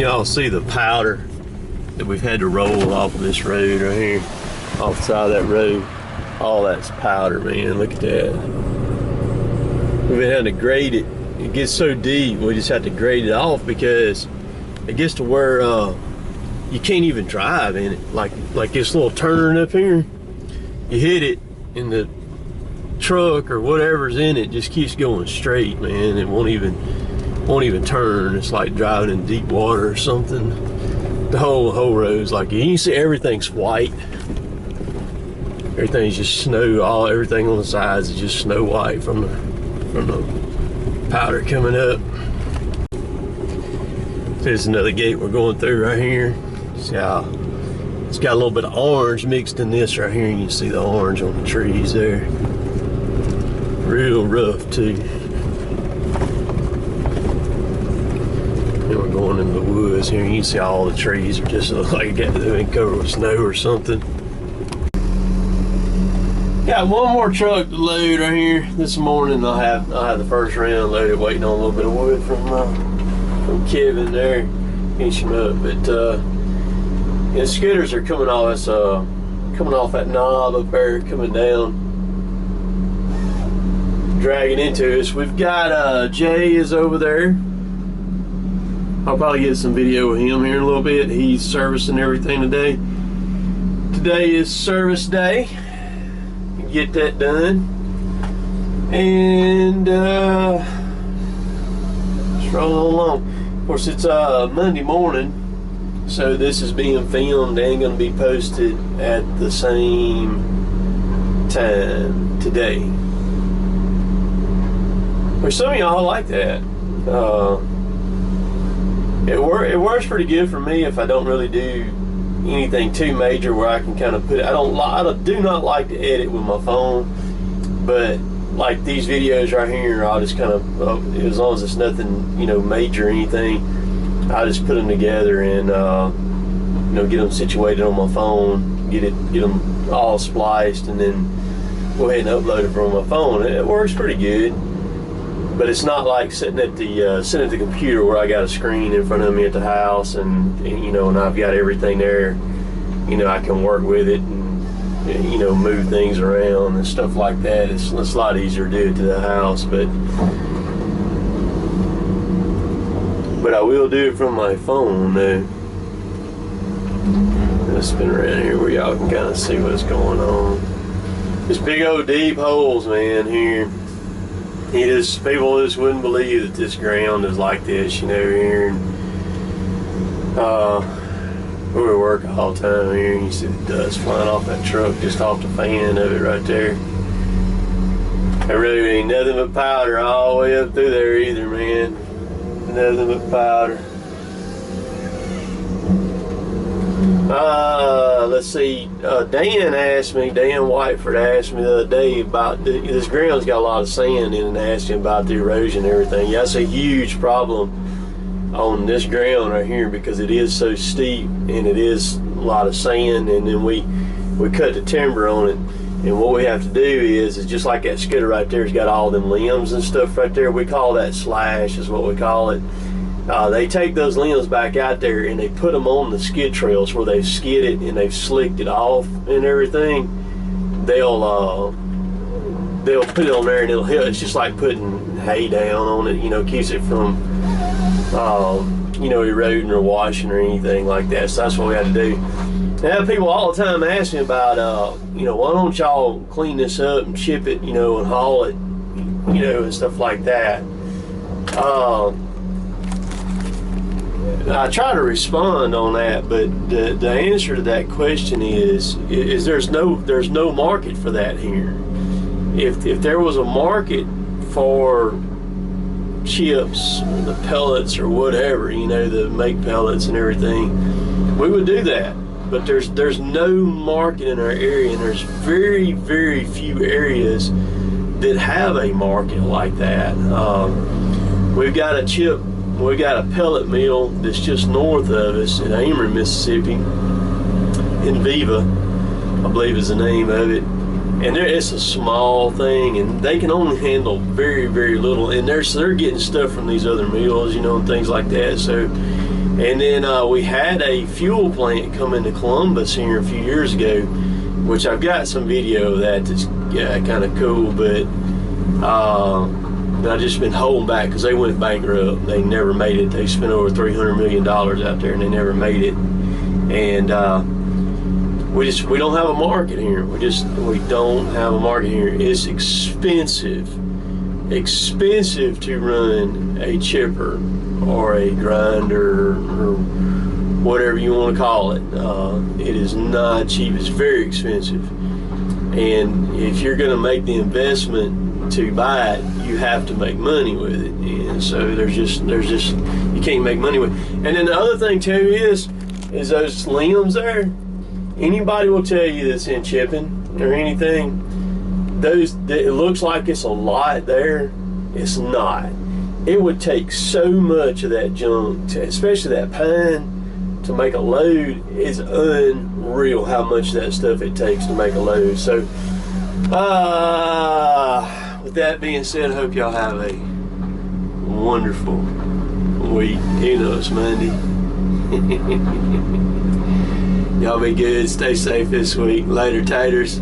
Y'all see the powder that we've had to roll off of this road right here, off the side of that road. All that's powder, man. Look at that. We've been having to grade it. It gets so deep, we just have to grade it off because it gets to where you can't even drive in it. Like this little turn up here, you hit it and the truck or whatever's in it just keeps going straight, man. It won't even turn. It's like driving in deep water or something. The whole road's like, you can see everything's white. Everything's just snow. Everything on the sides is just snow white from the powder coming up. There's another gate we're going through right here. See how it's got a little bit of orange mixed in this right here. You can see the orange on the trees there. Real rough too. And we're going in the woods here. You can see all the trees are just look like they've been covered with snow or something. Got one more truck to load right here this morning. I'll have the first round loaded, waiting on a little bit of wood from Kevin there, finish him up. But the skidders are coming off. It's coming off that knob up there, coming down, dragging into us. We've got Jay is over there. I'll probably get some video of him here in a little bit. He's servicing everything today. Today is service day. Get that done, and just rolling along. Of course, it's Monday morning, so this is being filmed and going to be posted at the same time today. Which some of y'all like that. It works pretty good for me if I don't really do anything too major where I can kind of put it. I do not like to edit with my phone, but like these videos right here, I'll just kind of as long as it's nothing major or anything, I just put them together and get them situated on my phone, get them all spliced, and then go ahead and upload it from my phone. It works pretty good, but it's not like sitting at the computer where I got a screen in front of me at the house and I've got everything there. I can work with it and move things around and stuff like that. It's a lot easier to do it to the house, but I will do it from my phone though. Let's spin around here where y'all can kind of see what's going on. There's big old deep holes, man, here. People just wouldn't believe that this ground is like this, here. And, we work all the time here. You see the dust flying off that truck, just off the fan of it right there. There really ain't nothing but powder all the way up through there either, man. Nothing but powder. Let's see. Dan Whiteford asked me the other day about this ground's got a lot of sand in it, and asked him about the erosion and everything. Yeah, that's a huge problem on this ground right here because it is so steep and it is a lot of sand, and then we cut the timber on it, and what we have to do is just like that skidder right there has got all them limbs and stuff right there. We call that slash is what we call it. They take those limbs back out there and they put them on the skid trails where they've skidded and they've slicked it off and everything. They'll put it on there and it'll help. It's just like putting hay down on it, keeps it from eroding or washing or anything like that. So that's what we have to do. I have people all the time ask me about why don't y'all clean this up and chip it, and haul it, and stuff like that. I try to respond on that, but the answer to that question is there's no market for that here. If there was a market for chips, the pellets or whatever, the make pellets and everything, we would do that. But there's no market in our area, and there's very, very few areas that have a market like that. We've got a pellet mill that's just north of us in Amory, Mississippi. Enviva, I believe is the name of it. And it's a small thing, and they can only handle very, very little. And they're getting stuff from these other mills, and things like that. So And then we had a fuel plant come into Columbus here a few years ago, which I've got some video of that that's kind of cool, but I've just been holding back because they went bankrupt. They never made it. They spent over $300 million out there and they never made it. And we don't have a market here. We don't have a market here. It's expensive to run a chipper or a grinder or whatever you want to call it. It is not cheap. It's very expensive. And if you're going to make the investment to buy it, you have to make money with it. And so there's just you can't make money with it. And then the other thing too is those limbs there. Anybody will tell you that's in chipping or anything, it looks like it's a lot there. It's not. It would take so much of that junk, especially that pine, to make a load. It's unreal how much of that stuff it takes to make a load. So with that being said, I hope y'all have a wonderful week. You know it's Monday. Y'all be good. Stay safe this week. Later, taters.